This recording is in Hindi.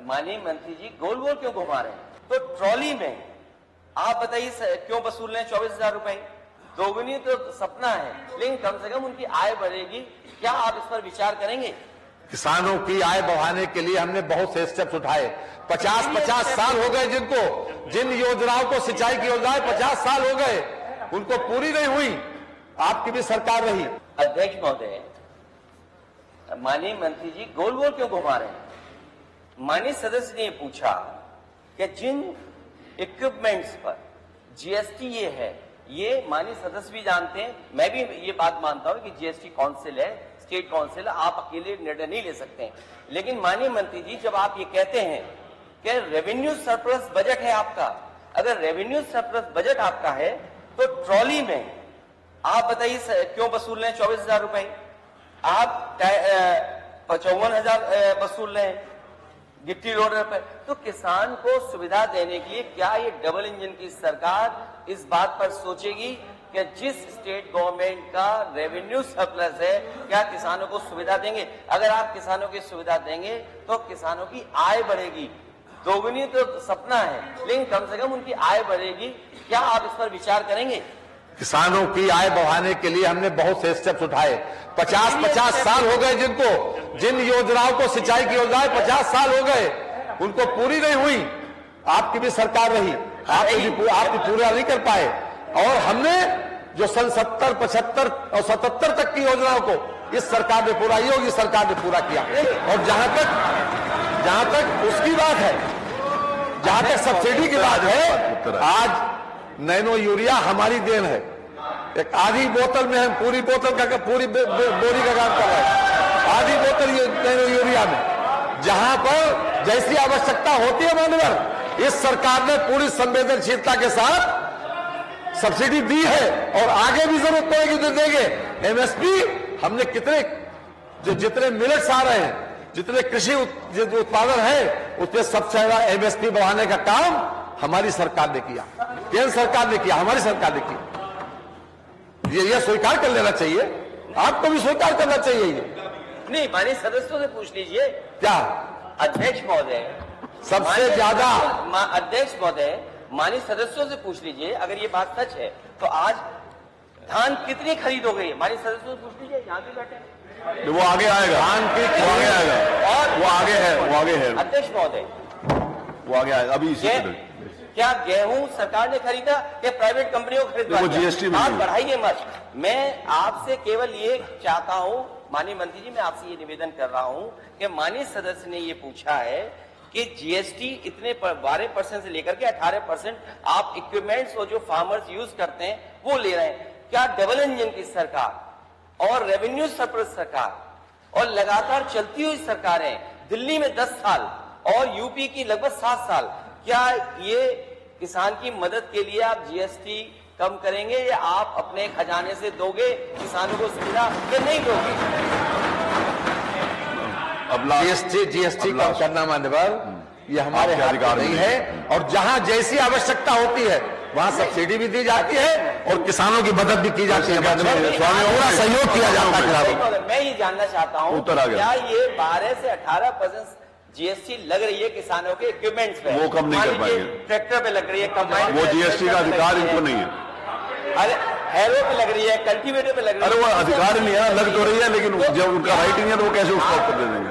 माननीय मंत्री जी गोल गोल क्यों घुमा रहे हैं? तो ट्रॉली में आप बताइए क्यों वसूल रहे हैं 24,000 रुपए? दोगुनी तो सपना है, लेकिन कम से कम उनकी आय बढ़ेगी। क्या आप इस पर विचार करेंगे? किसानों की आय बढ़ाने के लिए हमने बहुत से स्टेप्स उठाए। 50 साल हो गए जिन योजनाओं को, सिंचाई की योजनाएं 50 साल हो गए, उनको पूरी नहीं हुई। आपकी भी सरकार रही। अध्यक्ष महोदय, माननीय मंत्री जी गोल गोल क्यों घुमा रहे हैं? माननीय सदस्य ने पूछा कि जिन इक्विपमेंट्स पर जीएसटी ये है, ये माननीय सदस्य भी जानते हैं, मैं भी ये बात मानता हूं कि जीएसटी काउंसिल है, स्टेट काउंसिल है, आप अकेले निर्णय नहीं ले सकते हैं। लेकिन माननीय मंत्री जी, जब आप ये कहते हैं कि रेवेन्यू सरप्लस बजट है आपका, अगर रेवेन्यू सरप्लस बजट आपका है तो ट्रॉली में आप बताइए क्यों वसूल रहे हैं 24,000 रुपए? आप 55,000 वसूल रहे हैं गिट्टी लोडर पर। तो किसान को सुविधा देने के लिए क्या ये डबल इंजन की सरकार इस बात पर सोचेगी कि जिस स्टेट गवर्नमेंट का रेवेन्यू सरप्लस है, क्या किसानों को सुविधा देंगे? अगर आप किसानों की सुविधा देंगे तो किसानों की आय बढ़ेगी। दोगुनी तो सपना है, लेकिन कम से कम उनकी आय बढ़ेगी। क्या आप इस पर विचार करेंगे? किसानों की आय बढ़ाने के लिए हमने बहुत से स्टेप्स उठाए। 50 साल हो गए जिन योजनाओं को, सिंचाई की योजनाएं 50 साल हो गए, उनको पूरी नहीं हुई। आपकी भी सरकार रही, आप पूरा नहीं कर पाए। और हमने जो सन 70, 75 और 77 तक की योजनाओं को इस सरकार ने पूरा, योगी सरकार ने पूरा किया। और जहां तक उसकी बात है, जहां तक सब्सिडी की बात है, आज नैनो यूरिया हमारी देन है। एक आधी बोतल में हम पूरी बोतल का, पूरी बोरी का काम कर रहे हैं। आधी बोतल नैनो यूरिया में, जहां पर जैसी आवश्यकता होती है मानवर, इस सरकार ने पूरी संवेदनशीलता के साथ सब्सिडी दी है और आगे भी जरूरत पड़ेगी तो देंगे। एमएसपी हमने जितने मिलेट्स आ रहे हैं, जितने कृषि उत्पादन है, उसमें सबसे ज्यादा एमएसपी बढ़ाने का काम हमारी सरकार ने किया, केंद्र सरकार ने किया, हमारी सरकार ने किया। ये स्वीकार कर लेना चाहिए, आपको भी स्वीकार करना चाहिए। ये नहीं, माननीय सदस्यों से पूछ लीजिए। क्या अध्यक्ष महोदय, सबसे ज्यादा अध्यक्ष महोदय, माननीय सदस्यों से पूछ लीजिए, अगर ये बात सच है तो आज धान कितनी खरीद हो गई है? माननीय सदस्यों से पूछ लीजिए, यहाँ पे बैठे हैं। वो आगे आएगा, धान की आगे आएगा, और वो आगे है। अध्यक्ष महोदय, वो आगे आएगा। अभी क्या गेहूं सरकार ने खरीदा या प्राइवेट कंपनियों को खरीदा? वो जीएसटी में आप बढ़ाइए मत। मैं आपसे केवल ये चाहता हूं, माननीय मंत्री जी, मैं आपसे ये निवेदन कर रहा हूं कि माननीय सदस्य ने ये पूछा है कि जीएसटी इतने 12% से लेकर के 18% आप इक्विपमेंट्स और जो फार्मर्स यूज करते हैं वो ले रहे हैं। क्या डबल इंजन की सरकार और रेवेन्यू सरप्लस सरकार और लगातार चलती हुई सरकारें, दिल्ली में 10 साल और यूपी की लगभग 7 साल, क्या ये किसान की मदद के लिए आप जीएसटी कम करेंगे या आप अपने खजाने से दोगे किसानों को सुविधा या नहीं दोगे? अब जीएसटी कम करना मान्यवर ये हमारे अधिकार नहीं है। और जहां जैसी आवश्यकता होती है वहां सब्सिडी भी दी जाती है और किसानों की मदद भी की जाती है, पूरा सहयोग किया जाता है। मैं ये जानना चाहता हूँ, क्या ये 12 से 18% जीएसटी लग रही है किसानों के इक्विपमेंट्स पे? वो कम नहीं कर पाएंगे। ट्रैक्टर पे लग रही है, कंबाइन, वो जीएसटी का अधिकार इनको नहीं है। अरे हैरो पे लग रही है, कल्टीवेटर पे लग रही है। अरे वो अधिकार नहीं है, लग तो रही है, लेकिन जब उनका राइट नहीं है तो वो कैसे उसको दे देंगे?